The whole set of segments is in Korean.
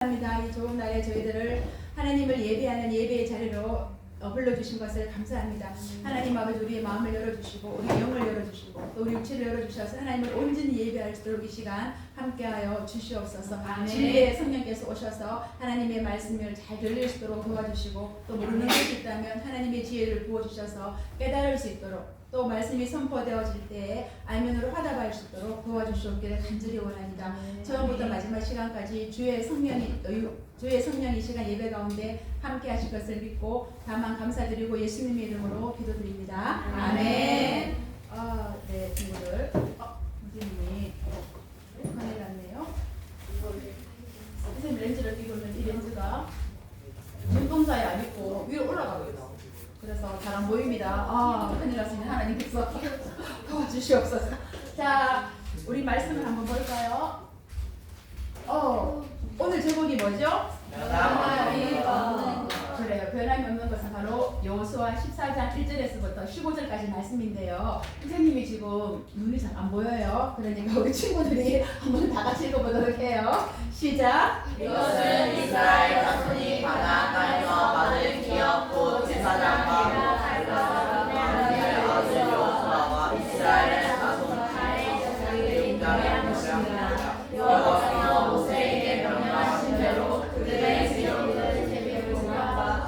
감사합니다. 이 좋은 날에 저희들을 하나님을 예배하는 예배의 자리로 불러주신 것을 감사합니다. 하나님 아버지 우리의 마음을 열어주시고 우리의 영을 열어주시고 또 우리 육체를 열어주셔서 하나님을 온전히 예배할 수 있도록 이 시간 함께하여 주시옵소서. 진리의 성령께서 오셔서 하나님의 말씀을 잘 들릴 수 있도록 도와주시고 또 모르는 것이 있다면 하나님의 지혜를 부어주셔서 깨달을 수 있도록 또 말씀이 선포되어질 때에 알면으로 화답할 수 있도록 도와주시옵기를 간절히 원합니다. 처음부터 마지막 시간까지 주의 성령이 이 시간 예배 가운데 함께 하실 것을 믿고 다만 감사드리고 예수님의 이름으로 기도드립니다. 아멘. 네, 친구들. 선생님이 큰일 났네요. 선생님 렌즈를 끼고 있는 이 렌즈가 눈동자에 안 있고 위로 올라가고 있어. 그래서 잘 안 보입니다. 큰일 났습니다. 하나님께서 도와주시옵소서. 자, 우리 말씀을 한번 볼까요? 오늘 제목이 뭐죠? 변함이 없는 것. 그래요. 변함이 없는 것은 바로 여호수아 14장 1절에서부터 15절까지 말씀인데요. 선생님이 지금 눈이 잘 안 보여요. 그러니까 우리 친구들이 한번 다 같이 읽어보도록 해요. 시작. 이것은 이스라엘 자손이 가나안 땅에서 받은 기업고 제사장과 하나님의 아들 여호수아와 이스라엘 자손의 인자를 것입니다. 여호와께서 모세에게 명령하신 대로 그들의 지역을 제비론과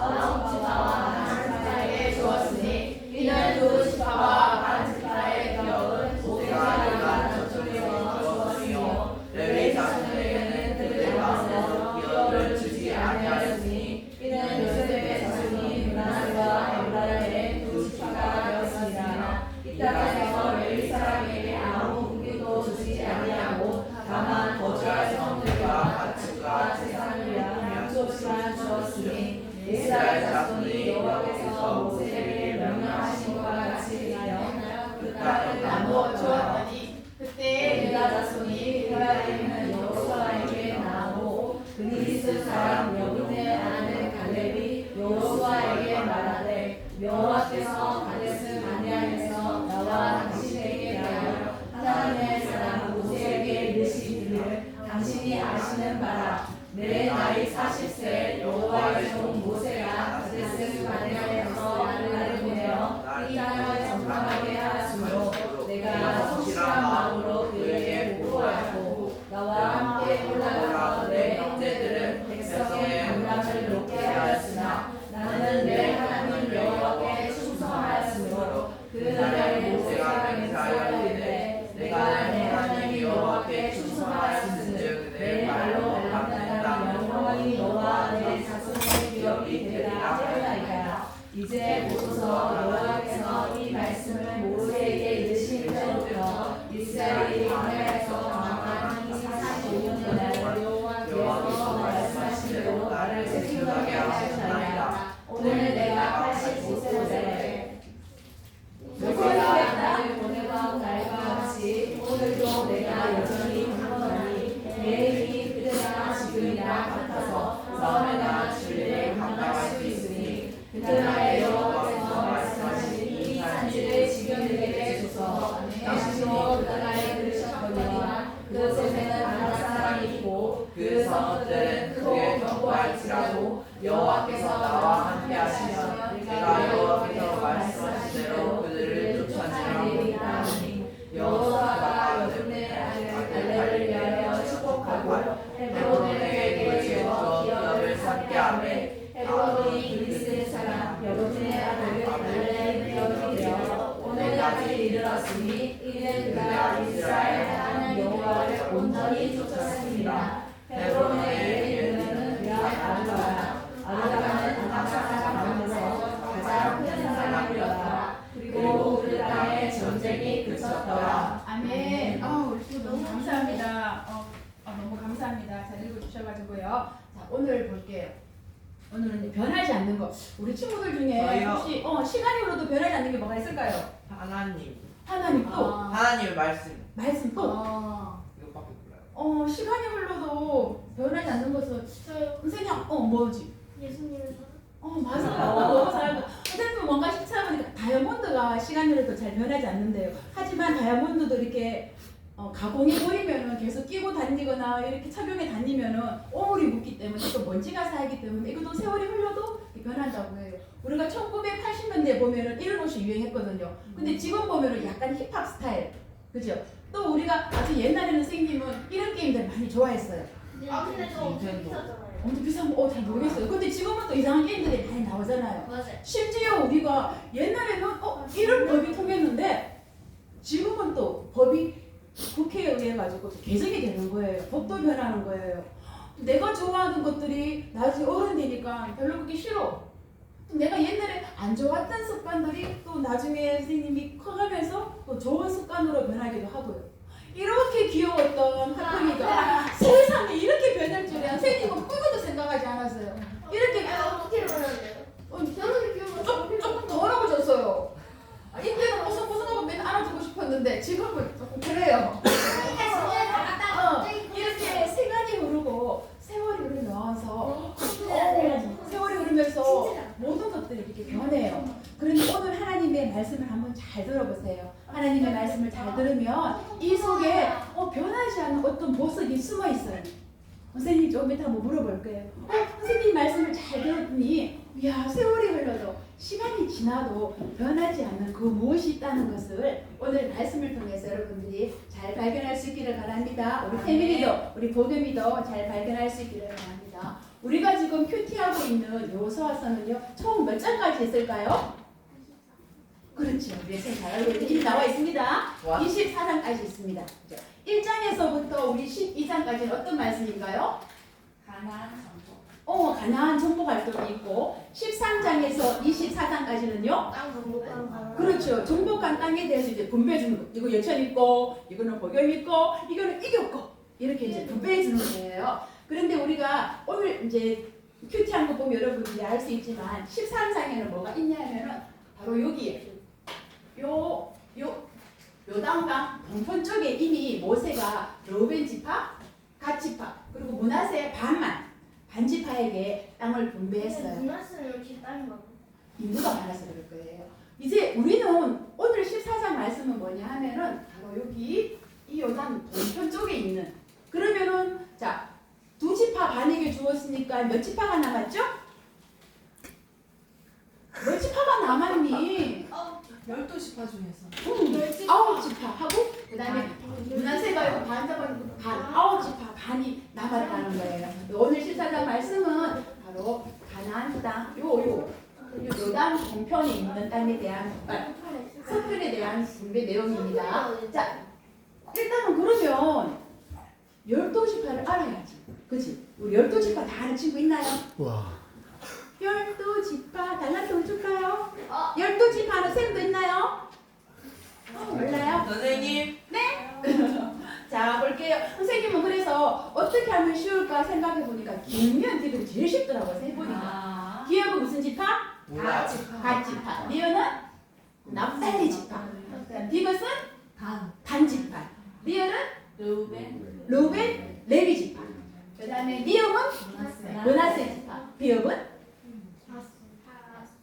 언어지파와 반지파에게 주었으니 이는 두 지파와 반지파의 기업은 모세가 일간 저쪽에서 주었으며 레위 자손에게는 그들 가운데서 기업을 주지 아니하였으니 이는 요셉의 자손이 므낫세와 에브라임의 두 지파가 되었습니다. 이 땅에서 레위 사람에게 아무 분기도 주지 아니하고 다만 거주할 성들과 가축과 재산을 위한 양속시만 주었으니 이스라엘 자손이 여호와께서 모세에게 명령하신 것과 같이 하여 그 땅을 나누어 주었더니 그때 유다 자손이 에브라임은 여호수아에게 나오고 그니스 사람 여분의 아들 갈렙이 여호수아에게 말하되 여호와께서 가데스 바네아에서 나와 당신에게 대하여 하나님의 사람 모세에게 이르시기를 당신이 아시는 바라 내 나이 40세 여호와의 종 모세가 가데스 바네아에서 나를 보내어 이 땅을 정탐하게 하였으므로 내가 성실한 마음으로 그에게 보고하였고 나와 함께 올라가서 내 형제들은 백성의 감람을 높게 하였으나 나는 내 하나님 여호와께 충성하였으므로 그 날에 모세가 맹세하였는데 내가 내 하나님 여호와께 충성하였은즉 내 말로 감당하면 영원히 너와 내 자손의 기업이 되리라 하였나이다. 이제 보소서 여호와께서 이 말씀을 모세에게 이르신 때부터 이스라엘이 광야에서 망한 이 45년 동안 여호와께서 말씀하신 대로 나를 생존하게 하셨나이다. 오늘 내가 85세인데 모세가 나를 보내던 날과 같이 오늘도 내가 여전히 강건하니 내 힘이 그때나 지금이나 같아서 싸움에나 줄일에 감당할 수 있으니 그날에 여호와께서 말씀하신 이 산지를 지경들에게 주소서 당신도 그날에 들으셨거니와 그곳에는 다른 사람이 있고 그 성읍들은 크고 견고할지라도 여호와께서 나와 함께 하시면 내가 여호와께서 말씀하신 대로 그들을 쫓아내리라 하니 여호수아가 여분의 아들 갈렙을 위하여 축복하고 헤브론에게 주어 기업을 쌓게 하매 헤브론이 그리스 사람 여분의 아들 갈렙의 기업이 되어 오늘까지 이르렀으니 이는 그가 이스라엘 하나님 여호와를 온전히 쫓았습니다. 헤브론에 이르는 그가 아르가라 아르가는 아낙 사람 가운데서 가장 큰 사람이었다. 그리고 그 땅에 전쟁이 그쳤더라. 아멘. 우리 친구 너무 감사합니다. 너무 감사합니다. 잘 읽어주셔가지고요. 자, 오늘 볼게요. 오늘은 변하지 않는 것. 우리 친구들 중에 저요. 혹시 시간이 흘러도 변하지 않는 게 뭐가 있을까요? 하나님 하나님 또 하나님의 말씀 말씀 또 이것밖에 몰라요. 시간이 흘러도 변하지 않는 것은 선생님 뭐지? 예수님의 맞아요. 선생님은 뭔가 찾아보니까 다이아몬드가 시간이 흘러도 잘 변하지 않는데요. 하지만 다이아몬드도 이렇게 가공해 버리면은 계속 끼고 다니거나 이렇게 착용해 다니면은 오물이 묻기 때문에 또 먼지가 쌓이기 때문에 이것도 세월이 흘러도 변한다고 해요. 우리가 1980년대 보면은 이런 옷이 유행했거든요. 근데 지금 보면은 약간 힙합 스타일, 그죠? 또 우리가 아주 옛날에는 선생님은 이런 게임들 많이 좋아했어요. 근데 저 엄청 비싸잖아요. 엄청 비싼 거, 잘 모르겠어요. 근데 지금은 또 이상한 게임들이 많이 나오잖아요. 맞아요. 심지어 우리가 옛날에는 이런 법이 통했는데 지금은 또 법이 국회에 의해 가지고 개정이 되는 거예요. 법도 변하는 거예요. 내가 좋아하는 것들이 나중에 어른 되니까 별로 그렇게 싫어. 내가 옛날에 안 좋았던 습관들이 또 나중에 선생님이 커가면서 또 좋은 습관으로 변하기도 하고요. 이렇게 귀여웠던 하품이가 세상에 이렇게 변할 줄이야. 선생님은 꿈에도 생각하지 않았어요. 이렇게 어떻게 말하는데요? 저렇게 귀여운 조금 더러워졌어요. 이때는 보송보송하고 맨날 안아주고 싶었는데 지금은 조금 그래요. 이렇게 시간이 흐르고 세월이 흐르면서 세월이 흐르면서 모든 것들이 이렇게 변해요. 그런데 오늘 하나님의 말씀을 한번 잘 들어보세요. 하나님의 말씀을 잘 들으면 이 속에 변하지 않는 어떤 보석이 숨어 있어요. 선생님 조금 이따 한번 물어볼 거예요. 선생님 말씀을 잘 들었더니 이야, 세월이 흘러도 시간이 지나도 변하지 않는 그 무엇이 있다는 것을 오늘 말씀을 통해서 여러분들이 잘 발견할 수 있기를 바랍니다. 우리 태민이도 우리 보겸이도 잘 발견할 수 있기를 바랍니다. 우리가 지금 큐티하고 있는 요소화서는요, 총 몇 장까지 있을까요? 그렇죠. 우리 잘 알고 있는 이미 나와 있습니다. 24장까지 있습니다. 1장에서부터 우리 12장까지는 어떤 말씀인가요? 가난 정복. 가나안 정복 활동이 있고 13장에서 24장까지는요. 땅 정복하는 그렇죠. 정복한 땅에 대해서 이제 분배해 주는 거. 이거 예천 있고, 이거는 복염 있고, 이거는 이겼고 이렇게 이제 분배해 주는 거예요. 그런데 우리가 오늘 이제 큐티한 거 보면 여러분들이 알 수 있지만 13장에는 뭐가 있냐면은 바로 여기에 요단강 동편 쪽에 이미 모세가 르우벤 지파, 갓 지파 그리고 므낫세 반 지파에게 땅을 분배했어요. 문화스는 이렇게 땅이 많아. 인구가 많아서 그럴 거예요. 이제 우리는 오늘 14장 말씀은 뭐냐 하면은 바로 여기 이 요단 동편 쪽에 있는, 그러면은 자, 2지파 반에게 주었으니까 몇 지파가 남았죠? 몇 지파가 남았니? 12지파 중에서 9지파 하고 그 다음에 므낫세가 반 잡아주고 반 9지파 반이 남았다는 거예요. 오늘 14장 말씀은 바로 가나안 땅 요단 동편에 있는 땅에 대한 서편에 대한 분배 내용입니다. 자, 일단은 그러면 12지파를 알아야지. 그치? 우리 12지파 다 아는 친구 있나요? 와. 12지파 달란트 해줄까요? 12지파 아는 쌤도 있나요? 몰라요? 선생님 자, 볼게요. 선생님은 그래서 어떻게 하면 쉬울까 생각해 보니까 기면 디귿이 제일 쉽더라고요. 해보니까. 기역은 무슨 지파? 갓 지파. 리어는 납달리 지파. 디귿은 단 지파. 리어는 르우벤 레위 지파. 그 다음에 리엄은 므낫세 지파. 비읍은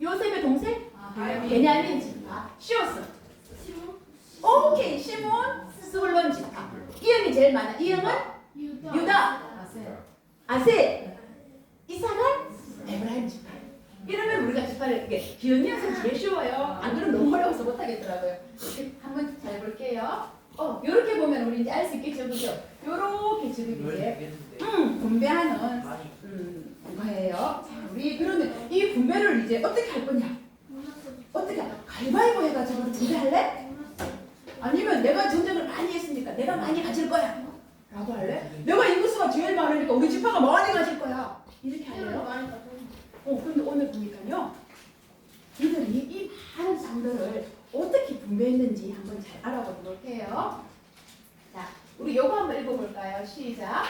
요셉의 동생 베냐민 지파. 시옷은 오케이, 시몬 스불론 지파. 이형이 제일 많아. 이형은 유다, 아세, 이사갈, 에브라임 지파. 이러면 우리가 지파를 이게 기억력은 제일 쉬워요. 안 그러면 너무 어려워서 못하겠더라고요. 한번 잘 볼게요. 요렇게 보면 우리 이제 알 수 있겠죠, 그죠? 요렇게 지금 이제 분배하는 거예요. 자, 우리 그러면 이 분배를 이제 어떻게 할 거냐? 어떻게 가위바위보 해가지고 분배할래? 아니면 내가 전쟁을 많이 했으니까 내가 많이 가질 거야 라고 할래? 내가 인구수가 제일 많으니까 우리 지파가 많이 가질 거야 이렇게 할래요? 그런데 오늘 보니까요, 이들이 이 많은 땅들을 어떻게 분배했는지 한번 잘 알아보도록 해요. 자, 우리 요거 한번 읽어볼까요? 시작.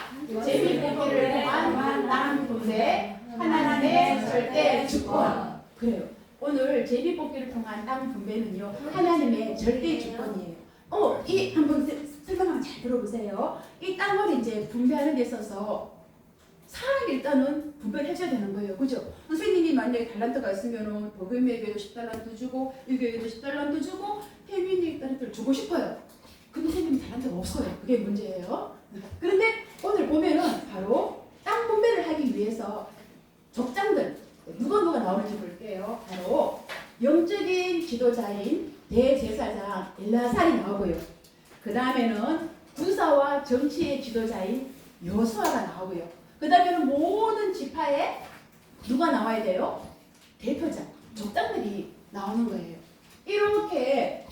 제비뽑기를 통한 땅 분배, 하나님의 절대 주권. 그래요. 오늘 제비뽑기를 통한 땅 분배는요, 하나님의 절대 주권이에요. 이 한번 설명만 잘 들어보세요. 이 땅을 이제 분배하는 데 있어서 사람이 일단은 분배를 해줘야 되는 거예요. 그죠? 선생님이 만약에 달란트가 있으면은 복음에게도 10달란트 주고, 일교에게도 10달란트 주고, 태민이 달란트를 주고 싶어요. 근데 선생님이 잘한 적 없어요. 그게 문제예요. 그런데 오늘 보면은 바로 땅 분배를 하기 위해서 족장들 누가 나오는지 볼게요. 바로 영적인 지도자인 대제사장 엘라살이 나오고요. 그 다음에는 군사와 정치의 지도자인 여수아가 나오고요. 그 다음에는 모든 지파에 누가 나와야 돼요? 대표자, 족장들이 나오는 거예요. 이렇게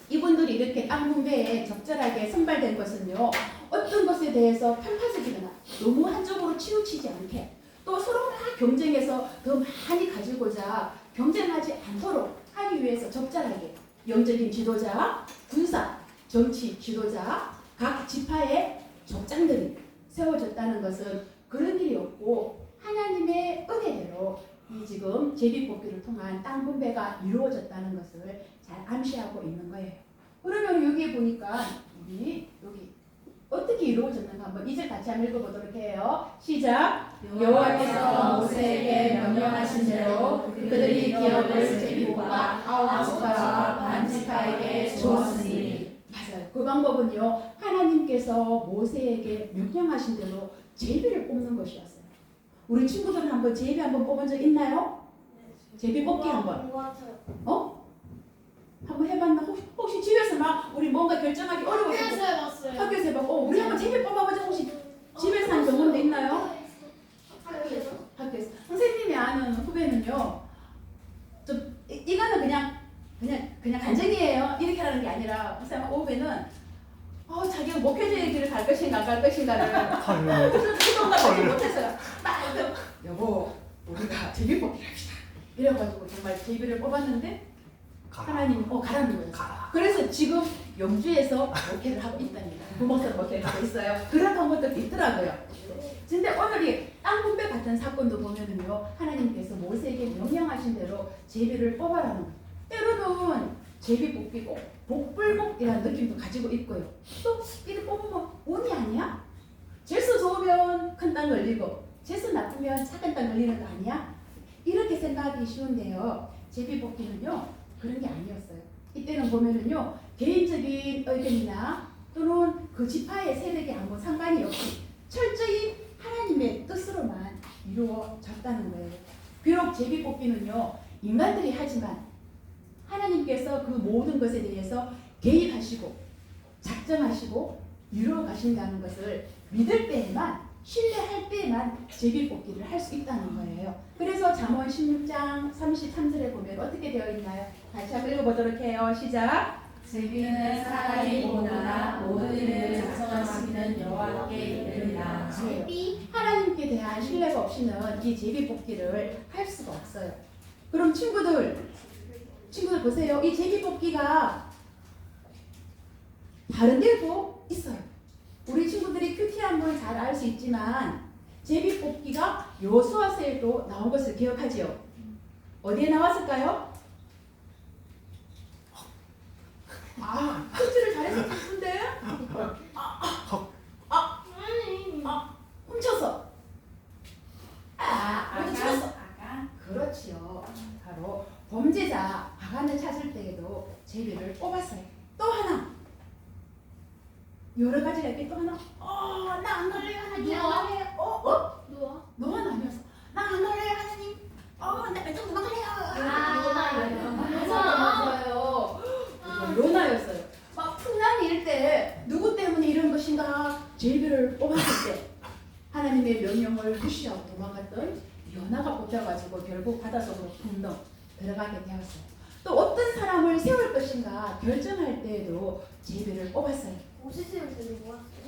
이분들이 이렇게 땅 분배에 적절하게 선발된 것은요, 어떤 것에 대해서 편파적이거나 너무 한쪽으로 치우치지 않게, 또 서로 다 경쟁해서 더 많이 가지고자 경쟁하지 않도록 하기 위해서 적절하게 영적인 지도자, 군사, 정치 지도자, 각 지파의 족장들이 세워졌다는 것은 그런 일이 없고 하나님의 은혜대로 이 지금 제비뽑기를 통한 땅 분배가 이루어졌다는 것을 잘 암시하고 있는 거예요. 그러면 여기에 보니까 우리 여기 어떻게 이루어졌는가 한번 2절 같이 한번 읽어보도록 해요. 시작. 여호와께서 모세에게 명령하신 대로 그들이 기업을 제비국과 아홉 지파와 반 지파에게 주었으니. 맞아요. 그 방법은요, 하나님께서 모세에게 명령하신 대로 제비를 뽑는 것이었어요. 우리 친구들은 한번 제비 한번 뽑은 적 있나요? 제비 뽑기 한번. 한번 해봤나? 혹시 집에서 막 우리 뭔가 결정하기 어려워서 학교에서 해봤어요. 학교에서 해봤고 우리 한번 제비 뽑아보자. 혹시 집에서 한 경험도 있나요? 학교에서? 학교에서. 선생님이 아는 후배는요, 이거는 그냥 간증이에요. 이렇게 하는 게 아니라 선생님 후배는 자기가 목회자의 길을 갈 것인가 안 갈 것인가를 그동안까지 못했어요. 막 여보 우리가 제비 뽑기 합시다. 이래가지고 정말 제비를 뽑았는데 하나님이 가라는 거예요. 그래서 지금 영주에서 목회를 하고 있답니다. 부목사로 목회를 하고 있어요. 그런 방법들도 있더라고요. 근데 오늘 땅 분배 같은 사건도 보면은요, 하나님께서 모세에게 명령하신 대로 제비를 뽑아라는 거예요. 때로는 제비 뽑기고 복불복이라는 느낌도 가지고 있고요. 또 이를 뽑으면 운이 아니야? 재수 좋으면 큰 땅 걸리고 재수 나쁘면 작은 땅 걸리는 거 아니야? 이렇게 생각하기 쉬운데요. 제비 뽑기는요, 그런 게 아니었어요. 이때는 보면은요, 개인적인 의견이나 또는 그 지파의 세력이 아무 상관이 없이 철저히 하나님의 뜻으로만 이루어졌다는 거예요. 비록 제비 뽑기는요, 인간들이 하지만 하나님께서 그 모든 것에 대해서 개입하시고 작정하시고 이루어 가신다는 것을 믿을 때에만, 신뢰할 때에만 제비 뽑기를 할 수 있다는 거예요. 그래서 잠언 16장 33절에 보면 어떻게 되어 있나요? 다시 한번 읽어보도록 해요. 시작. 제비는 사람이 보거나 모든 일을 작성하시는 여호와께 이르리라. 제비? 하나님께 대한 신뢰가 없이는 이 제비 뽑기를 할 수가 없어요. 그럼 친구들 보세요. 이 제비 뽑기가 다른 데도 있어요. 우리 친구들이 큐티 한번 잘 알 수 있지만 제비 뽑기가 여호수아서에도 나온 것을 기억하지요. 어디에 나왔을까요? 큐티를 잘했을 텐데 훔쳐서 훔쳤어. 그렇지요. 바로 범죄자 아간을 찾을 때에도 제비를 뽑았어요. 또 하나, 여러 가지가 있겠. 또 하나, 나 안 걸려요 하나님. 누가? 누가? 노아는 아니었어. 나 안 걸려요 하나님. 나 좀 도망갈래요. 맞아요. 요나였어요. 막 풍랑이 일 때 누구 때문에 이런 것인가 제비를 뽑았을 때 하나님의 명령을 무시하고 도망갔던 요나가 뽑혀가지고 결국 바닷속으로 붕덩 들어가게 되었어요. 또 어떤 사람을 세울 것인가 결정할 때에도 제비를 뽑았어요. 모세 세울 때는 뭐였어요?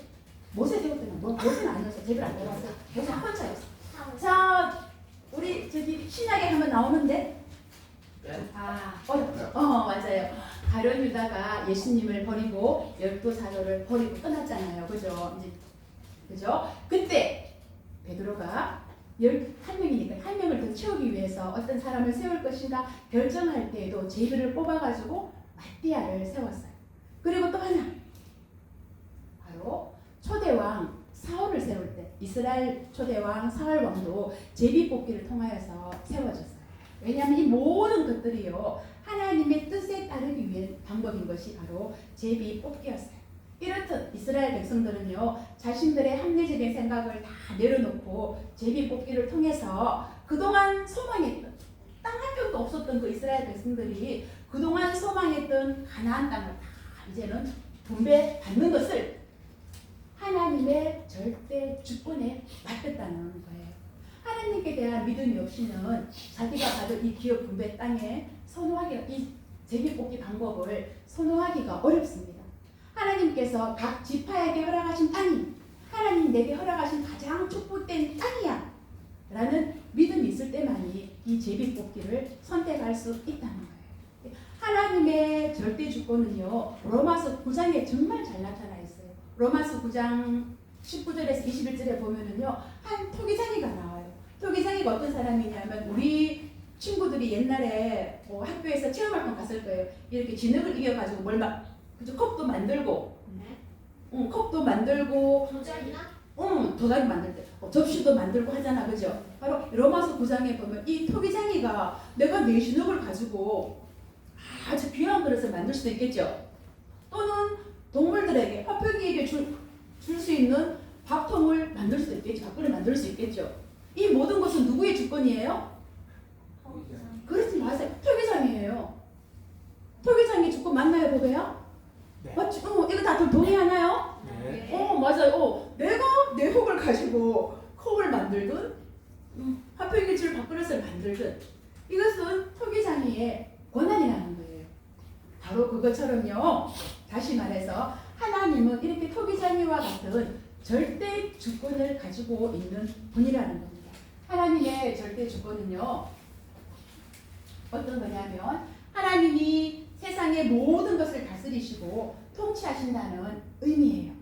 모세 세울 때는 모세는 아니었어요. 제비를 안 뽑았어요. 모세 한 번차였어. 자, 우리 저기 신약에 하면 나오는데 맞아요. 가룟 유다가 예수님을 버리고 12사도를 버리고 떠났잖아요. 그죠? 그죠? 그때 베드로가 11명이니까 한 명을 더 채우기 위해서 어떤 사람을 세울 것인가 결정할 때에도 제비를 뽑아가지고 마띠아를 세웠어요. 그리고 또 하나, 바로 초대왕 사울을 세울 때 이스라엘 초대왕 사울 왕도 제비 뽑기를 통하여서 세워졌어요. 왜냐하면 이 모든 것들이요 하나님의 뜻에 따르기 위한 방법인 것이 바로 제비 뽑기였어요. 이렇듯 이스라엘 백성들은요 자신들의 합리적인 생각을 다 내려놓고 제비 뽑기를 통해서 그동안 소망했던 땅 한 평도 없었던 그 이스라엘 백성들이 그동안 소망했던 가나안 땅을 다 이제는 분배받는 것을 하나님의 절대 주권에 맡겼다는 거예요. 하나님께 대한 믿음이 없이는 자기가 받은 이 기업 분배 땅에 이 제비 뽑기 방법을 선호하기가 어렵습니다. 하나님께서 각 지파에게 허락하신 땅이 하나님 내게 허락하신 가장 축복된 땅이야 라는 믿음이 있을 때만이 이 제비 뽑기를 선택할 수 있다는 거예요. 하나님의 절대 주권은요 로마서 9장에 정말 잘 나타나 있어요. 로마서 9장 19절에서 21절에 보면은요 한 토기장이가 나와요. 토기장이가 어떤 사람이냐면 우리 친구들이 옛날에 뭐 학교에서 체험활동 갔을 거예요. 이렇게 진흙을 이겨가지고 그죠? 컵도 만들고, 컵도 만들고, 도자기 만들 때 접시도 만들고 하잖아, 그죠? 바로 로마서 9장에 보면 이 토기장이가 내가 내 진흙을 가지고 아주 귀한 그릇을 만들 수도 있겠죠. 또는 동물들에게 화평이에게 줄 수 있는 밥통을 만들 수도 있겠죠. 밥그릇을 만들 수 있겠죠. 이 모든 것은 누구의 주권이에요? 그렇지 마세요. 토기장이에요. 토기장의 주권 맞나요, 보배요? 네. 맞지? 이거 다들 동의하나요? 네. 맞아요. 내가 내 혹을 가지고 컵을 만들든 화평이 줄 밥그릇을 만들든 이것은 토기장이의 권한이라는 거예요. 바로 그것처럼요. 다시 말해서 하나님은 이렇게 토기장이와 같은 절대 주권을 가지고 있는 분이라는 겁니다. 하나님의 절대 주권은요. 어떤 거냐면 하나님이 세상의 모든 것을 다스리시고 통치하신다는 의미예요.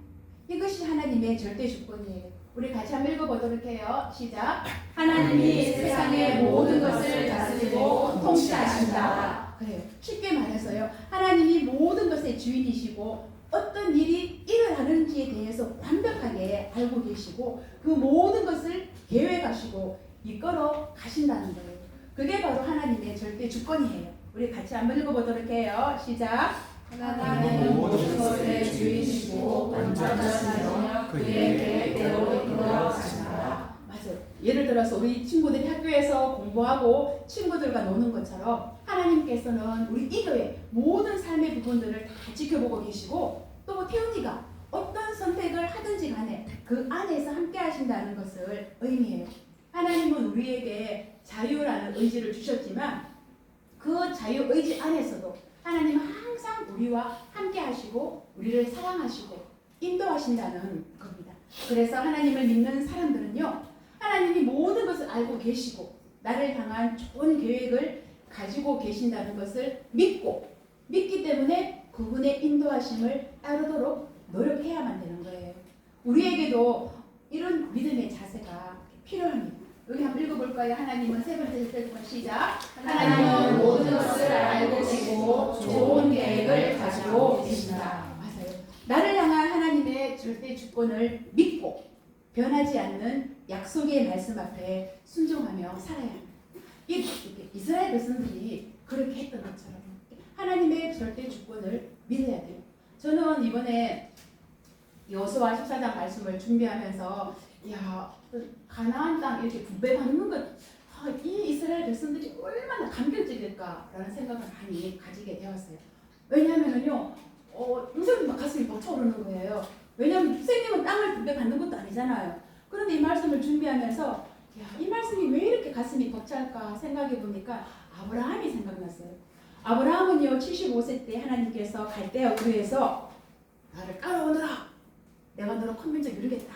이것이 하나님의 절대 주권이에요. 우리 같이 한번 읽어보도록 해요. 시작. 하나님이 세상의 모든 것을 다스리고 통치하신다. 그래요. 쉽게 말해서요. 하나님이 모든 것의 주인이시고 어떤 일이 일어나는지에 대해서 완벽하게 알고 계시고 그 모든 것을 계획하시고 이끌어 가신다는 거예요. 그게 바로 하나님의 절대 주권이에요. 우리 같이 한번 읽어보도록 해요. 시작. 하나님은 모든 것의 주인이시고 완전하시며 그의 계획대로 이끌어 가신다. 맞아요. 예를 들어서 우리 친구들이 학교에서 공부하고 친구들과 노는 것처럼 하나님께서는 우리 이교의 모든 삶의 부분들을 다 지켜보고 계시고 또 태훈이가 어떤 선택을 하든지 간에 그 안에서 함께 하신다는 것을 의미해요. 하나님은 우리에게 자유라는 의지를 주셨지만 그 자유 의지 안에서도 하나님은 항상 우리와 함께 하시고 우리를 사랑하시고 인도하신다는 겁니다. 그래서 하나님을 믿는 사람들은요. 하나님이 모든 것을 알고 계시고 나를 향한 좋은 계획을 가지고 계신다는 것을 믿기 때문에 그분의 인도하심을 따르도록 노력해야만 되는 거예요. 우리에게도 이런 믿음의 자세가 필요합니다. 여기 한번 읽어볼까요? 하나님은 세 번째 셀프만 시작. 하나님은 모든 것을 알고 계시고 좋은 계획을 가지고 계신다. 맞아요. 나를 향한 하나님의 절대 주권을 믿고 변하지 않는 약속의 말씀 앞에 순종하며 살아야 합니다. 이스라엘 백성들이 그렇게 했던 것처럼 하나님의 절대 주권을 믿어야 돼요. 저는 이번에 여호수아 14장 말씀을 준비하면서 가나안 땅 이렇게 분배받는 것, 이 이스라엘 백성들이 얼마나 감격적일까라는 생각을 많이 가지게 되었어요. 왜냐하면요, 선생님 막 가슴이 벅차오르는 거예요. 왜냐하면 선생님은 땅을 분배받는 것도 아니잖아요. 그런데 이 말씀을 준비하면서 이 말씀이 왜 이렇게 가슴이 벅찰까 생각해 보니까 아브라함이 생각났어요. 아브라함은요 75세 때 하나님께서 갈대아 우르에서 나를 따라오너라. 내가 너로 큰 민족 이루겠다.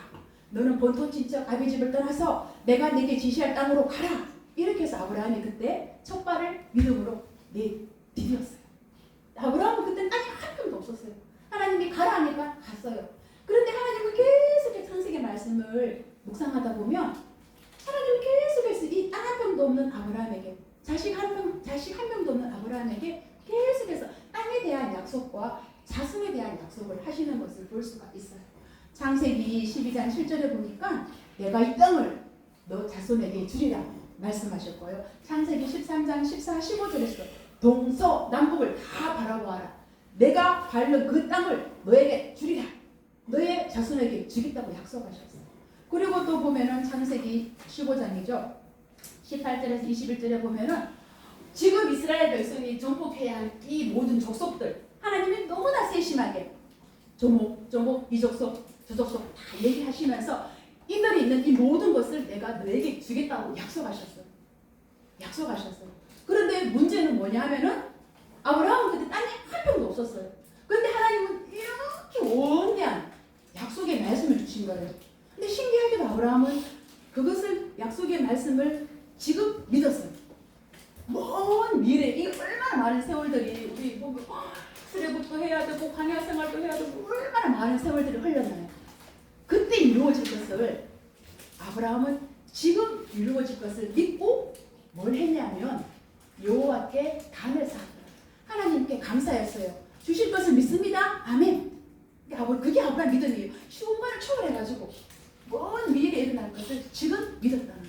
너는 본토 친척 아비 집을 떠나서 내가 네게 지시할 땅으로 가라. 이렇게 해서 아브라함이 그때 첫 발을 믿음으로 디뎠어요. 아브라함은 그때 땅이 한 평도 없었어요. 하나님이 가라 하니까 갔어요. 그런데 하나님은 계속해서 창세기 말씀을 묵상하다 보면 하나님은 계속해서 이 땅 한 평도 없는 아브라함에게 자식 한 명도 없는 아브라함에게 계속해서 땅에 대한 약속과 자손에 대한 약속을 하시는 것을 볼 수가 있어요. 창세기 12장 7절에 보니까 내가 이 땅을 너 자손에게 주리라. 말씀하실 거예요. 창세기 13장 14, 15절에서 동서남북을 다 바라보아라. 내가 밟는 그 땅을 너에게 주리라. 너의 자손에게 주겠다고 약속하셨어요. 그리고 또 보면은 창세기 15장이죠. 18절에서 21절에 보면은 지금 이스라엘 백성이 정복해야 할 이 모든 족속들 하나님이 너무나 세심하게 조목, 이 족속, 저 족속 다 얘기하시면서 이들이 있는 이 모든 것을 내가 너에게 주겠다고 약속하셨어요. 그런데 문제는 뭐냐 하면은 아브라함은 그때 땅에 한 평도 없었어요. 그런데 하나님은 이렇게 원대한 약속의 말씀을 주신 거예요. 근데 신기하게도 아브라함은 그것을 약속의 말씀을 지금 믿었어요. 먼 미래, 이 얼마나 많은 세월들이 우리 보면 출애굽도 해야 되고 광야 생활도 해야 되고 얼마나 많은 세월들이 흘렀나요? 그때 이루어질 것을 아브라함은 지금 이루어질 것을 믿고 뭘 했냐면 여호와께 간을 쌓았어요. 하나님께 감사했어요. 주실 것을 믿습니다. 아멘. 그게 아브라함 믿음이에요. 시공간을 초월해가지고 먼 미래에 일어날 것을 지금 믿었다는 거예요.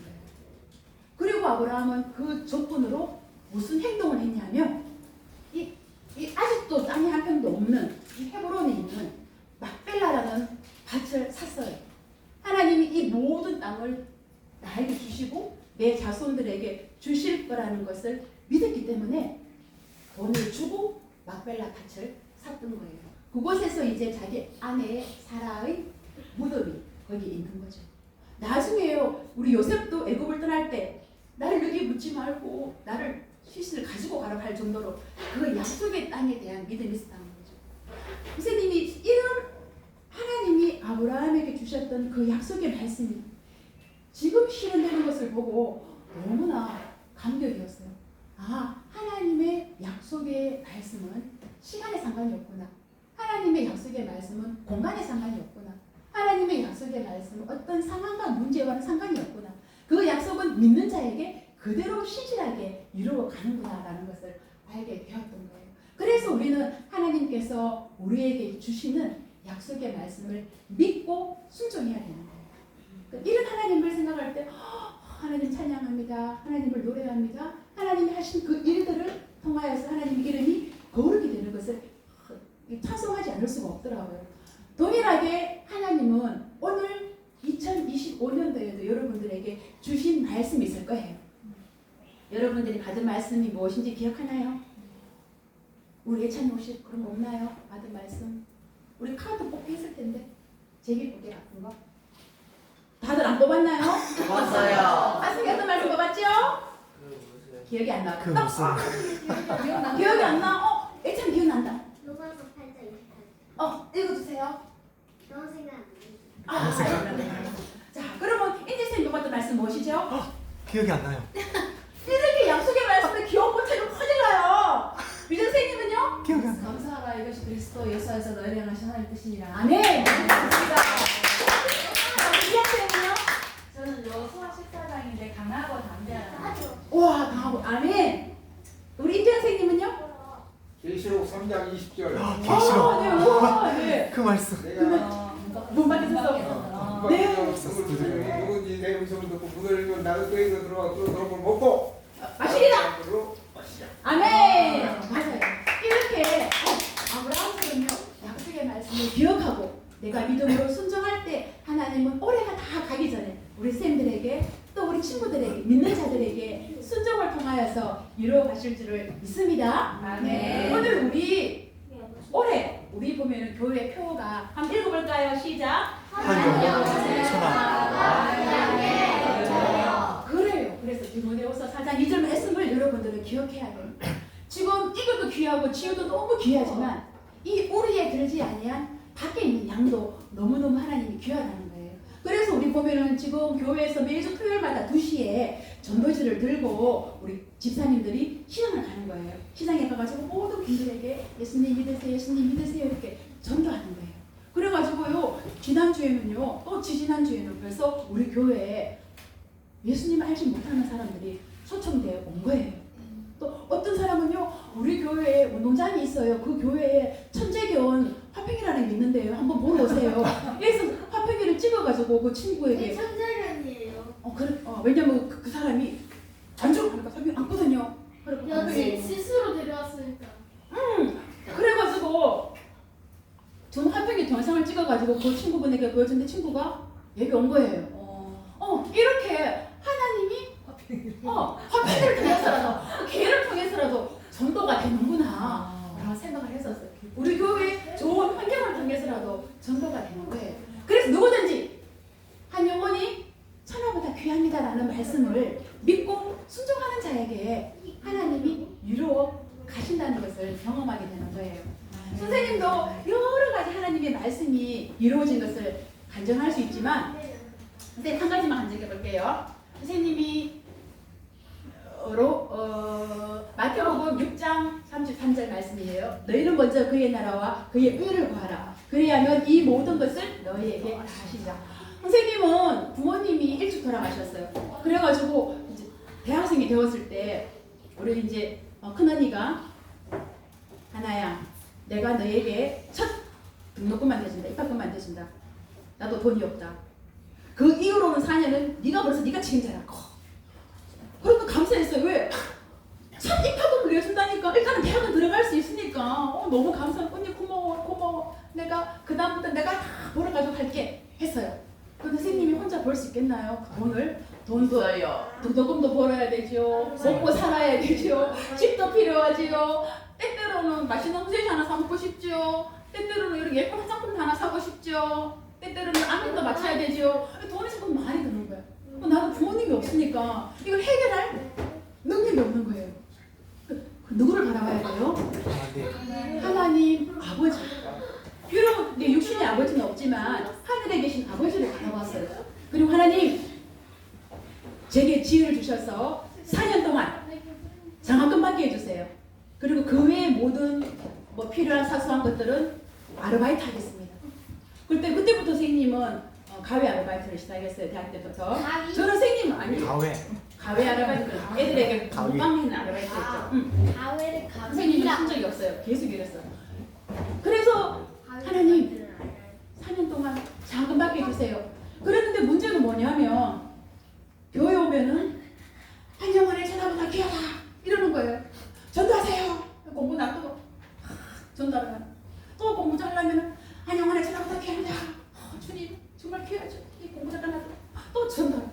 그리고 아브라함은 그 조건으로 무슨 행동을 했냐면 이 아직도 땅에 한 평도 없는 이 헤브론에 있는 막벨라라는 밭을 샀어요. 하나님이 이 모든 땅을 나에게 주시고 내 자손들에게 주실 거라는 것을 믿었기 때문에 돈을 주고 막벨라 밭을 샀던 거예요. 그곳에서 이제 자기 아내 사라의 무덤이 거기 있는 거죠. 나중에요, 우리 요셉도 애굽을 떠날 때 나를 여기 묻지 말고 나를 시신을 가지고 가라고 할 정도로 그 약속의 땅에 대한 믿음이 있었다는 거죠. 선생님이 이런 하나님이 아브라함에게 주셨던 그 약속의 말씀이 지금 실현되는 것을 보고 너무나 감격이었어요. 아, 하나님의 약속의 말씀은 시간에 상관이 없구나. 하나님의 약속의 말씀은 공간에 상관이 없구나. 하나님의 약속의 말씀은 어떤 상황과 문제와는 상관이 없구나. 그 약속은 믿는 자에게 그대로 신실하게 이루어가는구나라는 것을 알게 되었던 거예요. 그래서 우리는 하나님께서 우리에게 주시는 약속의 말씀을 믿고 순종해야 되는 거예요. 이런 하나님을 생각할 때 하나님 찬양합니다. 하나님을 노래합니다. 하나님이 하신 그 일들을 통하여서 하나님 이름이 거룩이 되는 것을 찬송하지 않을 수가 없더라고요. 동일하게 하나님은 오늘 2025년도에도 여러분들에게 주신 말씀이 있을 거예요. 여러분들이 받은 말씀이 무엇인지 기억하나요? 우리 예찬이 혹시 그런 거 없나요? 받은 말씀? 우리 카드 뽑기 했을 텐데 제기 뽑기 같은 거 다들 안 뽑았나요? 뽑았어요. 아승이 어떤 말씀 뽑았죠? 기억이 안 나. 그 무슨 기억이 안 나? 예찬 기억난다. 로마서 8장 28절. 읽어주세요. 너무 생각 안 나요. 자, 그러면 인재쌤이 뽑았던 말씀 무엇이죠? 기억이 안 나요. 이렇게 약속의 말씀을 기억 못하면 큰일 나요. 미정생님은요? 기억이 안 나요. 감사하라 이것이 그리스도 예수에서 너희를 향하신 하나님 뜻이니라. 아멘. 좋습니다. 이한쌤은요? 저는 여호수아 14장인데 강하고 담대하라. 맞아. 와, 강하고 아멘. 우리 임정생님은요? 계시록 3장 20절. 계시록. 네, 우와, 네. 그 말씀. 내가 못 받으셨어? 네. 누군지 내 음성을 듣고 문을 열면 나도 그 이거 들어와 그 들어볼 먹고 마시리라. 마시자. 아멘. 맞아요. 이렇게 아브라함처럼요 약속의 말씀을 기억하고 내가 믿음으로 순종할 때 하나님은 올해가 다 가기 전에 우리 쌤들에게 또 우리 친구들에게 믿는 자들에게 순종을 통하여서 이루어가실 줄을 믿습니다. 아멘. 오늘 우리 올해 우리 보면은 교회 표가 한번 읽어볼까요? 시작. 한영 천하. 그래요. 그래서 디모데후서 4장 2절 말씀을 여러분들은 기억해야 돼요. 지금 이것도 귀하고 치유도 너무 귀하지만 이 우리에 들지 아니한 밖에 있는 양도 너무너무 하나님이 귀하다는 거예요. 그래서 우리 보면은 지금 교회에서 매주 토요일마다 2시에 전도지를 들고 우리 집사님들이 시장을 가는 거예요. 시장에 가가지고 모든 분들에게 예수님 믿으세요, 예수님 믿으세요 이렇게 전도하는 거예요. 그래가지고요 지난주에는요 또 지지난주에는 그래서 우리 교회에 예수님 알지 못하는 사람들이 초청되어 온 거예요. 또 어떤 사람은요 우리 교회에 운동장이 있어요. 그 교회에 천재견 화평이라는 게 있는데요. 한번 보러 오세요. 그래서 화평이를 찍어가지고 그 친구에게 천재견이에요. 왜냐면 그 사람이 여기 왔거든요. 그리고 여친 스스로 데려왔으니까. 그래가지고 저는 화평의 동영상을 찍어가지고 그 친구분에게 보여줬는데 친구가 얘기 온 거예요. 이렇게 하나님이 화평을 통해서라도 걔를 통해서라도 전도가 되는구나 라는 생각을 했었어요. 우리 교회 좋은 환경을 통해서라도 전도가 되는 거예요. 그래서 누구든지 한 영혼이 천하보다 귀합니다라는 말씀을 믿고 순종하는 자에게 하나님이 유로 가신다는 것을 경험하게 되는 거예요. 선생님도 여러 가지 하나님의 말씀이 이루어진 것을 간증할 수 있지만 선생님 한 가지만 간증해 볼게요. 선생님이 마태복음 6장 33절 말씀이에요. 너희는 먼저 그의 나라와 그의 의를 구하라. 그리하면 이 모든 것을 너희에게 하시리라. 선생님은 부모님이 일찍 돌아가셨어요. 그래가지고 이제 대학생이 되었을 때 우리 이제 큰언니가 하나야, 내가 너에게 첫 등록금만 대준다. 입학금만 대준다. 나도 돈이 없다. 그 이후로는 4년은 네가 벌써 네가 책임져라. 그러면 감사했어요. 왜? 첫 입학금을 내준다니까. 일단은 대학은 들어갈 수 있으니까. 너무 감사해. 언니 고마워. 내가 그 다음부터 내가 다 벌어가지고 갈게 했어요. 근데 선생님이 혼자 벌 수 있겠나요? 그 돈도 등록금도 벌어야 되죠. 먹고 살아야 되죠. 집도 필요하지요. 때때로는 맛있는 음식 하나 사 먹고 싶죠. 때때로는 이렇게 예쁜 화장품 하나 사고 싶죠. 때때로는 안경도 맞춰야 되죠. 돈이 조금 많이 드는 거야. 나는 부모님이 없으니까 이걸 해결할 능력이 없는 거예요. 누구를 바라봐야 돼요? 하나님 아버지. 비록 내 육신의 아버지는 없지만 하늘에 계신 아버지를 바라봤어요. 그리고 하나님 제게 지혜를 주셔서 4년 동안 장학금 받게 해주세요. 그리고 그 외의 모든 필요한 사소한 것들은 아르바이트 하겠습니다. 그때부터 선생님은 가외 아르바이트를 시작했어요. 대학 때부터. 가위? 저는 선생님 아니에요. 가외 아르바이트 애들에게 가위. 먹방하는 아르바이트 했죠. 가위를 선생님이 한 적이 없어요. 계속 이랬어요. 그래서 하나님 4년 동안 장학금 받게 해주세요. 그랬는데 문제는 뭐냐면 교회 오면은 한 영혼의 천하보다 귀하다 이러는 거예요. 전도하세요. 공부 놔두고 전도하러 가는. 또 공부 잘하면 한 영혼의 천하보다 귀합니다. 주님 정말 귀하죠. 이 공부 잠깐 놔두고 또 전도.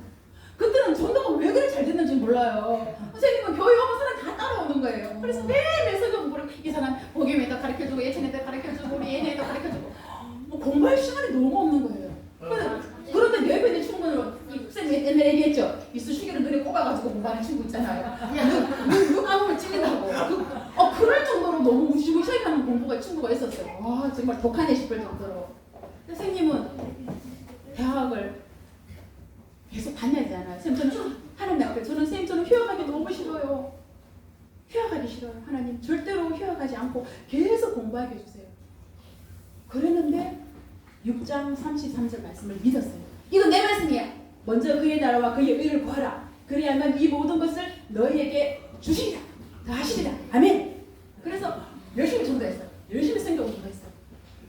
그때는 전도가 왜 그리 잘 됐는지 몰라요. 선생님은 교회 오면 사람 다 따라오는 거예요. 그래서 매일매일 성경 공부를 이 사람 복음에도 가르쳐주고 예천에도 가르쳐주고 우리 얘네에도 가르쳐주고 공부할 시간이 너무 없는 거예요. 그런데 내 옆에 있는 친구는 선생님 옛날에 얘기했죠. 이쑤시개를 눈에 꼽아가지고 공부하는 친구 있잖아요. 눈 감으면 찔린다고. 그럴 정도로 너무 무시무시하게 하는 공부가 친구가 있었어요. 와 정말 독하네 싶을 정도로. 선생님은 대학을 계속 다녀야 되잖아요. 선생님 저는 하나님 앞에 저는 휴학하기 너무 싫어요. 휴학하기 싫어요. 하나님 절대로 휴학하지 않고 계속 공부하게 해주세요. 그랬는데 6장 33절 말씀을 믿었어요. 이건 내 말씀이야. 먼저 그의 나라와 그의 의를 구하라. 그리하면 이 모든 것을 너희에게 주시리라. 다 하시리라. 아멘. 그래서 열심히 전도했어요. 열심히 성경 공부했어요.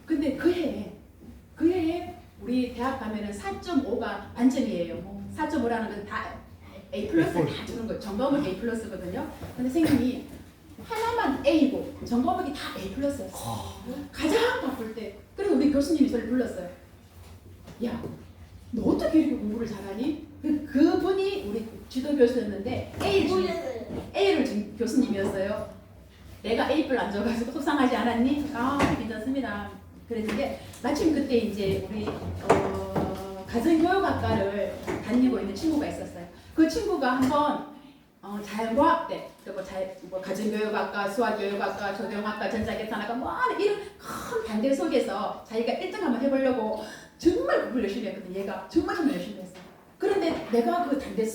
근데 그 해에 우리 대학 가면은 4.5가 반점이에요. 4.5라는 건 다 A 플러스를 다 주는 거예요. 전과목이 A 플러스거든요. 근데 선생님이 하나만 A고 전과목이 다 A 플러스였어요. 가장 바쁠 때. 그래서 우리 교수님이 저를 불렀어요. 야, 너 어떻게 이렇게 공부를 잘하니? 그분이 우리 지도 교수였는데 A를 준 교수님이었어요. 내가 A뿔 안 줘가지고 속상하지 않았니? 괜찮습니다. 그랬는데 마침 그때 이제 우리 가정교육학과를 다니고 있는 친구가 있었어요. 그 친구가 한번 자연과학 때 그리고 가정교육학과, 수학교육학과, 조경학과, 전자계산학과 이런 큰 단계 속에서 자기가 1등 한번 해보려고 정말 공부를 열심히 했거든요. 얘가 정말 열심히 했어요. 그런데 내가 그 단대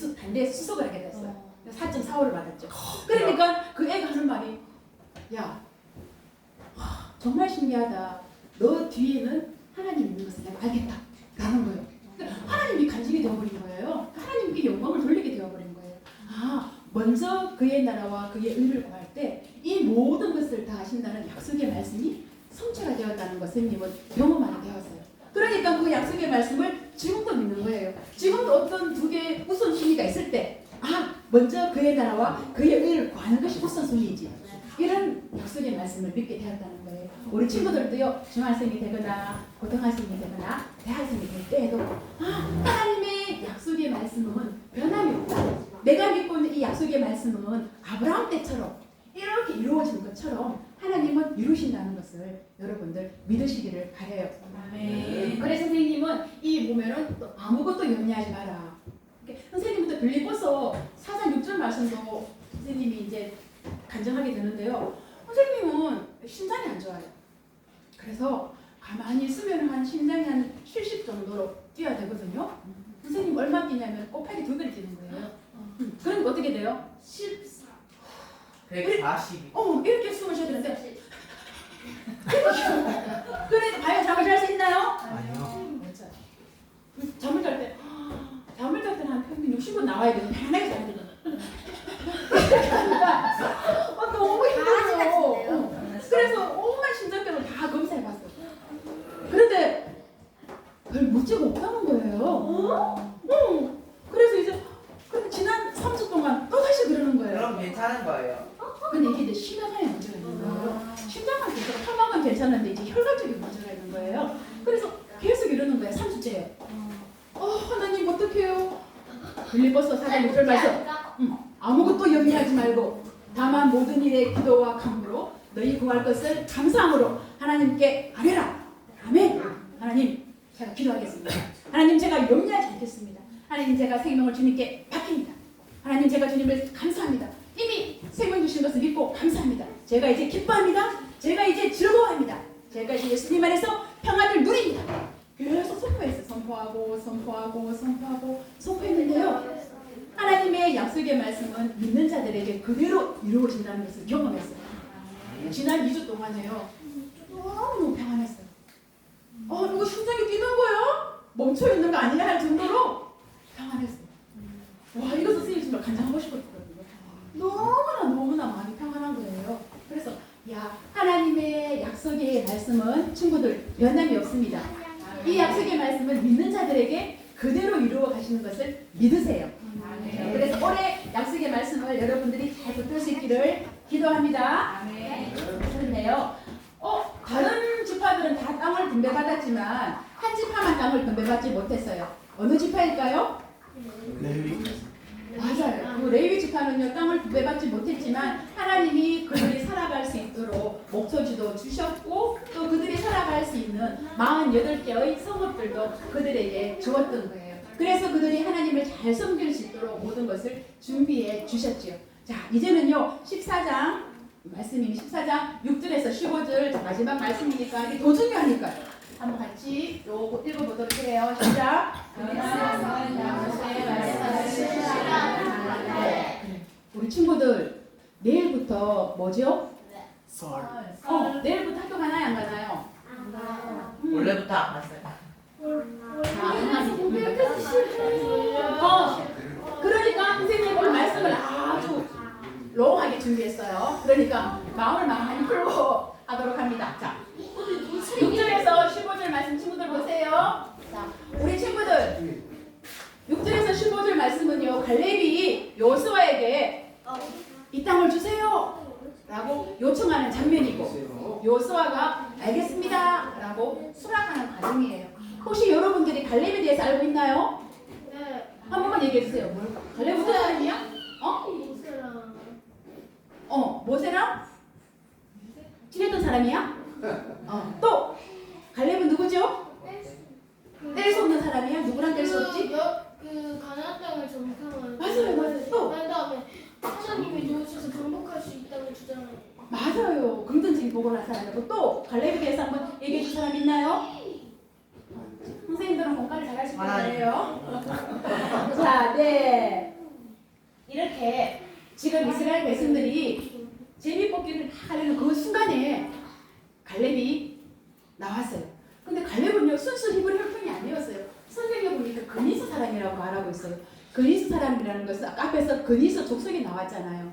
수석을 하게 됐어요. 4.45를 받았죠. 그러니까 그 애가 하는 말이 야, 정말 신기하다. 너 뒤에는 하나님 있는 것을 내가 알겠다. 라는 거예요. 하나님이 간직이 되어버린 거예요. 하나님께 영광을 돌리게 되어버린 거예요. 먼저 그의 나라와 그의 의를 구할 때 이 모든 것을 다 하신다는 약속의 말씀이 성취가 되었다는 것을 선생님은 경험하게 되었어요. 그러니까 그 약속의 말씀을 지금도 믿는 거예요. 지금도 어떤 두 개의 우선순위가 있을 때 먼저 그의 나라와 그의 의를 구하는 것이 우선순위이지. 이런 약속의 말씀을 믿게 되었다는 거예요. 우리 친구들도요, 중학생이 되거나 고등학생이 되거나 대학생이 될 때에도 하나님의 약속의 말씀은 변함이 없다. 내가 믿고 있는 이 약속의 말씀은 아브라함 때처럼 이렇게 이루어지는 것처럼 하나님은 이루신다는 것을 여러분들 믿으시기를 바라요. 그래서 선생님은 이 보면은 또 아무것도 염려하지 마라. 선생님부터 빌립보서 4장 6절 말씀도 선생님이 이제 간증하게 되는데요. 선생님은 심장이 안 좋아요. 그래서 가만히 있으면 한 심장이 한 70 정도로 뛰어야 되거든요. 선생님 얼마 뛰냐면 꼬파리 2배를 뛰는 거예요. 그러니까 어떻게 돼요? 14. 140. 이렇게 숨을 쉬어야 되는데 그래 과연 잠을 잘 수 있나요? 아니요. 잠을 잘 때 한 평균 60분 나와야 되는 편하게 자야 되는 너무 힘들어요. 그래서 온갖 심장병을 다 검사해봤어요. 그런데 별 문제가 없다는 거예요. 그래서 이제 지난 3주 동안 또 다시 그러는 거예요. 그럼 괜찮은 거예요. 근데 이게 이제 심장에 문제가 있는 거예요. 심장은 괜찮고 혈관은 괜찮은데 이제 혈관적인 문제가 있는 거예요. 그래서 계속 이러는 거예요. 3주째예요. 하나님 어떡해요? 빌립보서 4장 6절 말씀. 아무것도 염려하지 말고 다만 모든 일에 기도와 간구로 너희 구할 것을 감사함으로 하나님께 아뢰라. 아멘. 하나님 제가 기도하겠습니다. 하나님 제가 염려하지 않겠습니다. 하나님 제가 생명을 주님께 맡깁니다. 하나님 제가 주님을 감사합니다. 이미 생명 주신 것을 믿고 감사합니다. 제가 이제 기뻐합니다. 제가 이제 즐거워합니다. 제가 이제 예수님 안에서 평안을 누립니다. 계속 선포했어요. 선포했는데요. 하나님의 약속의 말씀은 믿는 자들에게 그대로 이루어진다는 것을 경험했어요. 지난 2주 동안에요. 너무 평안했어요. 이거 심장이 뛰는 거예요? 멈춰있는 거 아니냐 할 정도로 평안했어요. 와, 이거 선생님 정말 간증하고 싶었거든요. 너무나 마음이 평안한 거예요. 그래서 하나님의 약속의 말씀은 친구들 변함이 없습니다. 이 약속의 말씀은 믿는 자들에게 그대로 이루어 가시는 것을 믿으세요. 그래서 올해 약속의 말씀을 여러분들이 잘 붙들 수 있기를 기도합니다. 그런데요, 다른 지파들은 다 땅을 분배받았지만 한 지파만 땅을 분배받지 못했어요. 어느 지파일까요? 레위. 맞아요. 그 레위 지파는요, 땅을 분배받지 못했지만 하나님이 그들이 살아갈 수 있도록 목초지도 주셨고 또 그들이 살아갈 수 있는 48개의 성읍들도 그들에게 주었던 거예요. 그래서 그들이 하나님을 잘 섬길 수 있도록 모든 것을 준비해 주셨지요. 자, 이제는요 14장 말씀이 14장 6절에서 15절 마지막 말씀이니까 이게 더 중요하니까요. 한번 같이 요거 읽어보도록 해요. 시작. 우리 친구들 내일부터 뭐죠? 썰. 내일부터 학교 가나요 안 가나요? 안 가요. 원래부터 안 갔어요. 그러니까 선생님이 오늘 말씀을 아주 롱하게 준비했어요. 그러니까 마음을 많이 풀고 하도록 합니다. 자, 6절에서 15절 말씀 친구들 보세요. 자, 우리 친구들 6절에서 15절 말씀은요, 갈렙이 요수아에게 이 땅을 주세요 라고 요청하는 장면이고 요수아가 알겠습니다 라고 수락하는 과정이에요. 혹시 여러분들이 갈렙에 대해서 알고 있나요? 네. 한 번만 얘기해 주세요. 갈렙 무슨 사람이야? 모세랑 친했던 사람이야? 또 갈렙은 누구죠? 뗄 수 없는 사람이야? 누구랑 뗄 수 없지? 그 가나안 땅을 정탐을. 맞아요. 또 그다음에 하나님이 도우셔서 정복할 수 있다고 주장해요. 맞아요. 긍정적인 보고를 한 사람이고 또 갈렙에 대해서 한번 얘기해 줄 사람 있나요? 선생님들은 공부를 잘할 수 있을 거예요. 자, 네. 이렇게 지금 이스라엘 백성들이 제비뽑기를 하려는 그 순간에 갈렙이 나왔어요. 근데 갈렙은요 순수 히브리 혈통이 아니었어요. 성경에 보니까 그니스 사람이라고 말하고 있어요. 그니스 사람이라는 것은 아까 앞에서 그니스 족속이 나왔잖아요.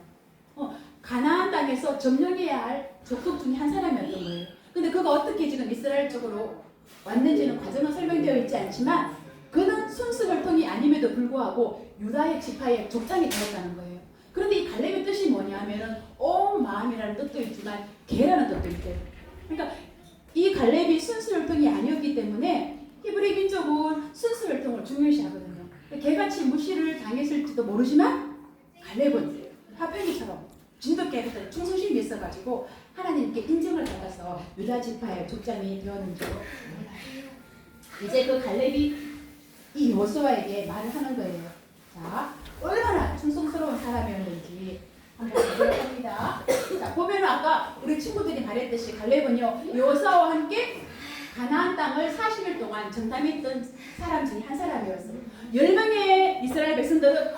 가나안 땅에서 점령해야 할 족속 중에 한 사람이었던 거예요. 근데 그가 어떻게 지금 이스라엘 쪽으로 왔는지는 과정은 설명되어 있지 않지만 그는 순수 혈통이 아님에도 불구하고 유다의 지파의 족장이 되었다는 거예요. 그런데 이 갈렙의 뜻이 뭐냐면은 온 마음이라는 뜻도 있지만 개라는 뜻도 있대요. 그러니까 이 갈렙이 순수혈통이 아니었기 때문에 히브리 민족은 순수혈통을 중요시하거든요. 개같이 무시를 당했을지도 모르지만 갈렙은 화평이처럼 진돗개부터 충성심이 있어가지고 하나님께 인정을 받아서 유다 지파의 족장이 되었는지 몰라요. 이제 그 갈렙이 이 여호수아에게 말을 하는 거예요. 자, 얼마나 충성스러운 사람이었는지 한번 보도록 합니다. 자, 보면 아까 우리 친구들이 말했듯이 갈렙은요 여호수아와 함께 가나안 땅을 40일 동안 전담했던 사람 중에 한 사람이었어요. 10명의 이스라엘 백성들은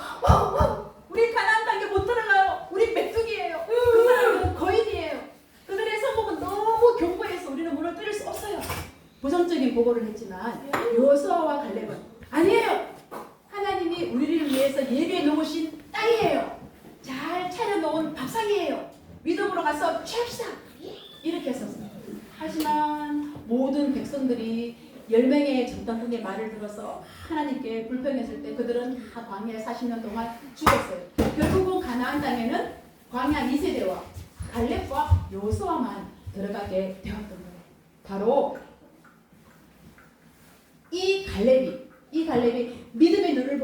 우리 가나안 땅에 못 들어가요. 우리 메뚜기예요. 그 사람은 거인이에요. 그들의 성공은 너무 견고해서 우리는 문을 뚫을 수 없어요. 부정적인 보고를 했지만 여호수아와 갈렙은 아니에요. 하나님이 우리를 위해서 예비해 놓으신 땅이에요. 잘 차려놓은 밥상이에요. 믿음으로 가서 취합시다. 이렇게 했었어요. 하지만 모든 백성들이 10명의 전당군의 말을 들어서 하나님께 불평했을 때 그들은 다 광야에 40년 동안 죽었어요. 결국은 가나안 땅에는 광야 2세대와 갈렙과 여호수아만 들어가게 되었던 거예요. 바로 이 갈렙이 믿음의 눈을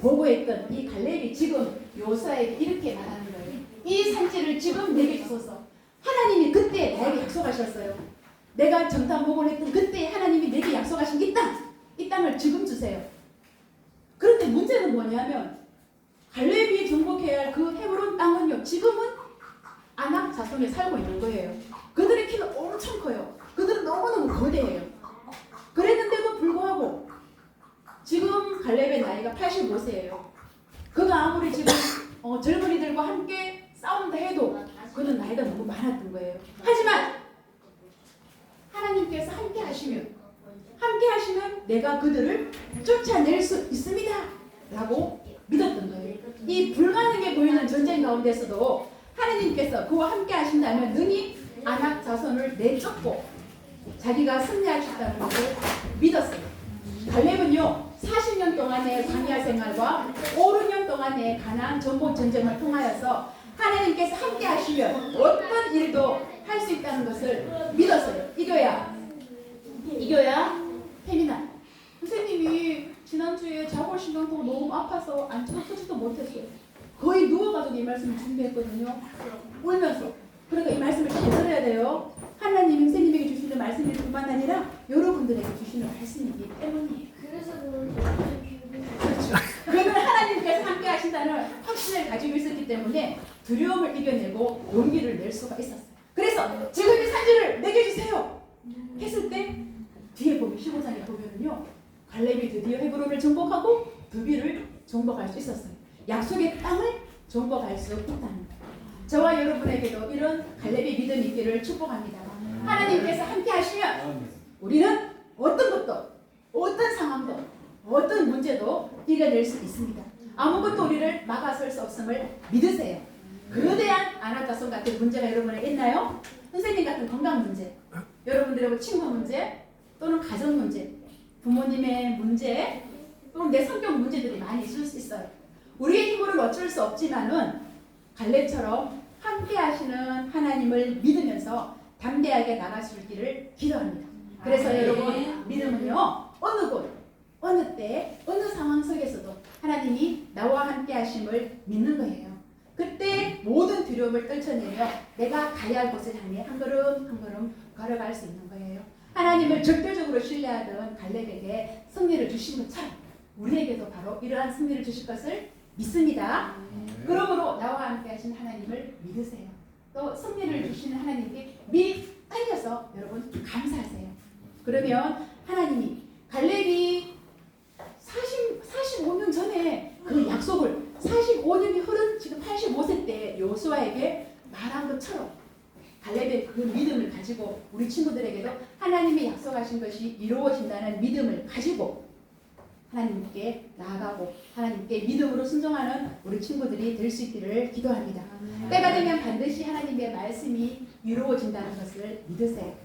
보고했던 이 갈렙이 지금 여호수아에게 이렇게 말하는 거예요. 이 산지를 지금 내게 주소서. 하나님이 그때 나에게 약속하셨어요. 내가 정탐 보고했던 그때 하나님이 내게 약속하신 이 땅을 지금 주세요. 그런데 문제는 뭐냐면 갈렙이 정복해야 할 그 헤브론 땅은요 지금은 아낙 자손에 살고 있는 거예요. 그들의 키는 엄청 커요. 그들은 너무너무 거대해요. 그랬는데도 불구하고 지금 갈렙의 나이가 85세예요. 그가 아무리 지금 젊은이들과 함께 싸운다 해도 그는 나이가 너무 많았던 거예요. 하지만 하나님께서 함께 하시면 내가 그들을 쫓아낼 수 있습니다 라고 믿었던 거예요. 이 불가능해 보이는 전쟁 가운데서도 하나님께서 그와 함께 하신다면 능히 아낙 자손을 내쫓고 자기가 승리할 수 있다는 것을 믿었어요. 갈렙은요 40년 동안의 광야 생활과 5년 동안의 가나안 정복 전쟁을 통하여서 하나님께서 함께 하시면 어떤 일도 할 수 있다는 것을 믿었어요. 이거야 혜민아 선생님이 지난주에 자골신경통 너무 아파서 앉혀서지도 못했어요. 거의 누워가지고 이 말씀을 준비했거든요. 울면서. 그러니까 이 말씀을 잘 들어야 돼요. 하나님이 선생님에게 주시는 말씀이 뿐만 아니라 여러분들에게 주시는 말씀이기 때문이에요. 그래서 그렇죠. 그러면 하나님께서 함께 하신다는 확신을 가지고 있었기 때문에 두려움을 이겨내고 용기를 낼 수가 있었어요. 그래서 지금 이 산지를 내게 주세요 했을 때 뒤에 보면 15장에 보면은요 갈렙이 드디어 헤브론을 정복하고 두비를 정복할 수 있었어요. 약속의 땅을 정복할 수 있다는 거예요. 저와 여러분에게도 이런 갈렙의 믿음 있기를 축복합니다. 하나님께서 함께 하시면 우리는 어떤 것도 어떤 상황도 어떤 문제도 이겨낼 수 있습니다. 아무것도 우리를 막아설 수 없음을 믿으세요. 거대한 아낙자손 같은 문제가 여러분에게 있나요? 선생님 같은 건강 문제, 여러분들하고 친구 문제, 또는 가정 문제, 부모님의 문제, 또는 내 성격 문제들이 많이 있을 수 있어요. 우리의 힘으로는 어쩔 수 없지만은 갈렙처럼 함께 하시는 하나님을 믿으면서 담대하게 나갈 수 있기를 기도합니다. 그래서 여러분 믿음은요 어느 곳, 어느 때, 어느 상황 속에서도 하나님이 나와 함께 하심을 믿는 거예요. 그때 모든 두려움을 떨쳐내며 내가 가야 할 곳을 향해 한 걸음 한 걸음 걸어갈 수 있는 거예요. 하나님을 절대적으로 신뢰하던 갈렙에게 승리를 주신 것처럼 우리에게도 바로 이러한 승리를 주실 것을 믿습니다. 그러므로 나와 함께 하신 하나님을 믿으세요. 또 승리를 주시는 하나님께 미리 딸려서 여러분 감사하세요. 그러면 하나님이 갈렙이 45년 전에 그 약속을 45년이 흐른 지금 85세 때 여호수아에게 말한 것처럼 갈렙의 그 믿음을 가지고 우리 친구들에게도 하나님이 약속하신 것이 이루어진다는 믿음을 가지고 하나님께 나아가고 하나님께 믿음으로 순종하는 우리 친구들이 될 수 있기를 기도합니다. 때가 되면 반드시 하나님의 말씀이 이루어진다는 것을 믿으세요.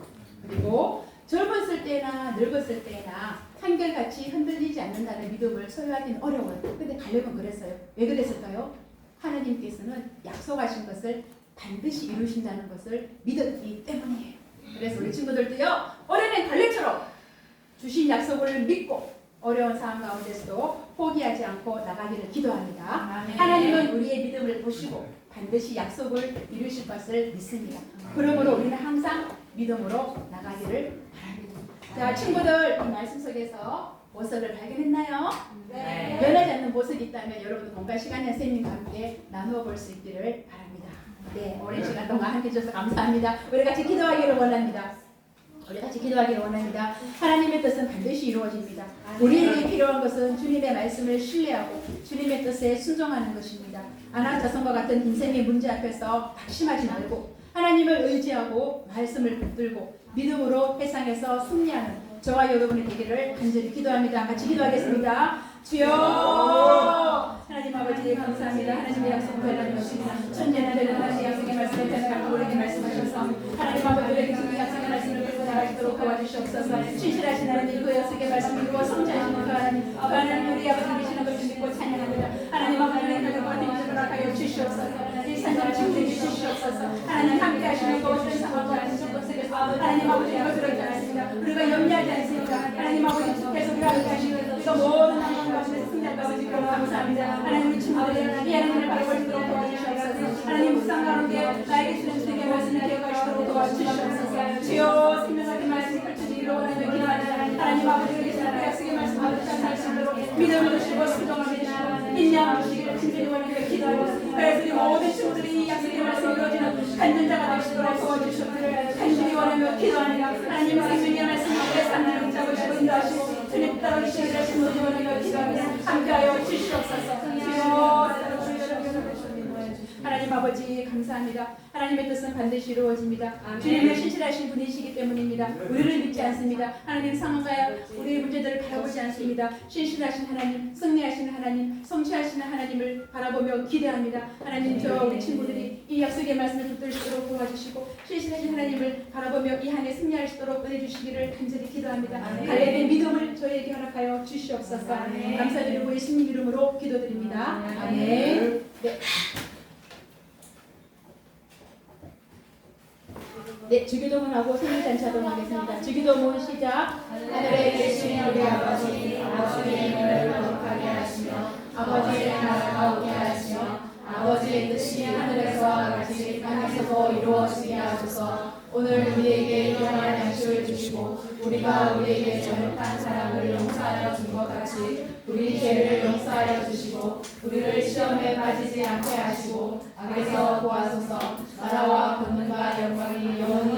그리고 젊었을 때나 늙었을 때나 한결같이 흔들리지 않는다는 믿음을 소유하기는 어려워요. 근데 갈렙은 그랬어요. 왜 그랬을까요? 하나님께서는 약속하신 것을 반드시 이루신다는 것을 믿었기 때문이에요. 그래서 우리 친구들도요, 올해는 갈래처럼 주신 약속을 믿고 어려운 상황 가운데서도 포기하지 않고 나가기를 기도합니다. 하나님은 우리의 믿음을 보시고 반드시 약속을 이루실 것을 믿습니다. 그러므로 우리는 항상 믿음으로 나가기를 바랍니다. 자, 친구들, 이 말씀 속에서 보석을 발견했나요? 네. 변하지 않는 보석이 있다면 여러분 공간 시간에 선생님과 함께 나누어 볼 수 있기를 바랍니다. 네, 오랜 시간 동안 함께 해주셔서 감사합니다. 우리 같이 기도하기를 원합니다. 우리 같이 기도하기를 원합니다. 하나님의 뜻은 반드시 이루어집니다. 우리에게 필요한 것은 주님의 말씀을 신뢰하고 주님의 뜻에 순종하는 것입니다. 아나자성과 같은 인생의 문제 앞에서 낙심하지 말고 하나님을 의지하고 말씀을 붙들고 믿음으로 세상에서 승리하는 저와 여러분이 되기를 간절히 기도합니다. 같이 기도하겠습니다. 주여 하나님 아버지 감사합니다. 하나님의 약속을 변하는 것입니다. 천년을 되는 하나님의 약속의 말씀을 전해가고 우리에게 말씀하셔서 하나님 아버지 우리에게 주님의 약속의 말씀을 끌고 나가시도록 도와주시옵소서. 신실하신 하나님 그 약속의 말씀을 이루어 성취하시는 그 하나님 그 하나님 우리 아버지 계시는 것을 믿고 찬양합니다. 하나님 아버지 우리의 가족과 팀을 허락하여 주시옵소서. 이 산전을 지켜주시 주시옵소서. 하나님 함께 하시는 것을 상황과 안전 속에서 하나님 아버지 이것을 않습니다. 우리가 염려하지 않습니다. 하나님 아버지 주께서 우리가 함께 하시는 우리가 모든 상황 가운데 승리할 아버지 그럼 감사합니다. 하나님 우리 친구들이 이 하나님을 바라볼 수 있도록 도와주시옵소서. 하나님 묵상 가운데 나에게 주는 주님의 말씀을 기억하시도록 도와주시옵소서. 주여 생명하게 말씀이 펼쳐지기를 원하며 기도하자. 하나님 아버지 우리 그 약속의 말씀 받으시는 말씀으로 믿음을 주시고 순종을 해주시고 인내함을 주시기를 진정히 원하며 기도하고 그래서 우리 모든 친구들이 이 약속의 말씀이 이루어지는 간전자가 되시도록 도와주시옵기를 간절히 원하며 기도하니라. 하나님 생명의 말씀 앞에 삶을 잡으시고 인도하시고 주님 따라주시기를 진정히 원하며 기도합니다. 함께하여 주시옵소서. 주여 하나님 아버지 감사합니다. 하나님의 뜻은 반드시 이루어집니다. 주님은 신실하신 분이시기 때문입니다. 우리를 믿지 않습니다. 하나님 상황과 우리의 문제들을 바라보지 않습니다. 신실하신 하나님, 승리하시는 하나님, 성취하시는 하나님을 바라보며 기대합니다. 하나님 저 우리 친구들이 이 약속의 말씀을 붙들 수 있도록 도와주시고 신실하신 하나님을 바라보며 이 한 해 승리할 수 있도록 은혜 주시기를 간절히 기도합니다. 갈렙의 믿음을 저희에게 허락하여 주시옵소서. 감사드리고 예수님 이름으로 기도드립니다. 아멘. 네. 네, 주기도문 하고 생일잔치하도록 하겠습니다. 주기도문 시작. 하늘에 계신 우리 아버지, 아버지의 이름을 거룩하게 하시며 아버지의 나라가 오게 하시며 아버지의 뜻이 하늘에서와 같이 땅에서도 이루어지게 하소서. 오늘 우리에게 일용할 양식을 주시고 우리가 우리에게 잘못한 사람을 용서하여 준 것 같이 우리 죄를 용서하여 주시고 우리를 시험에 빠지지 않게 하시고 악에서 구하소서. 나라와 권능과 영광이 영원히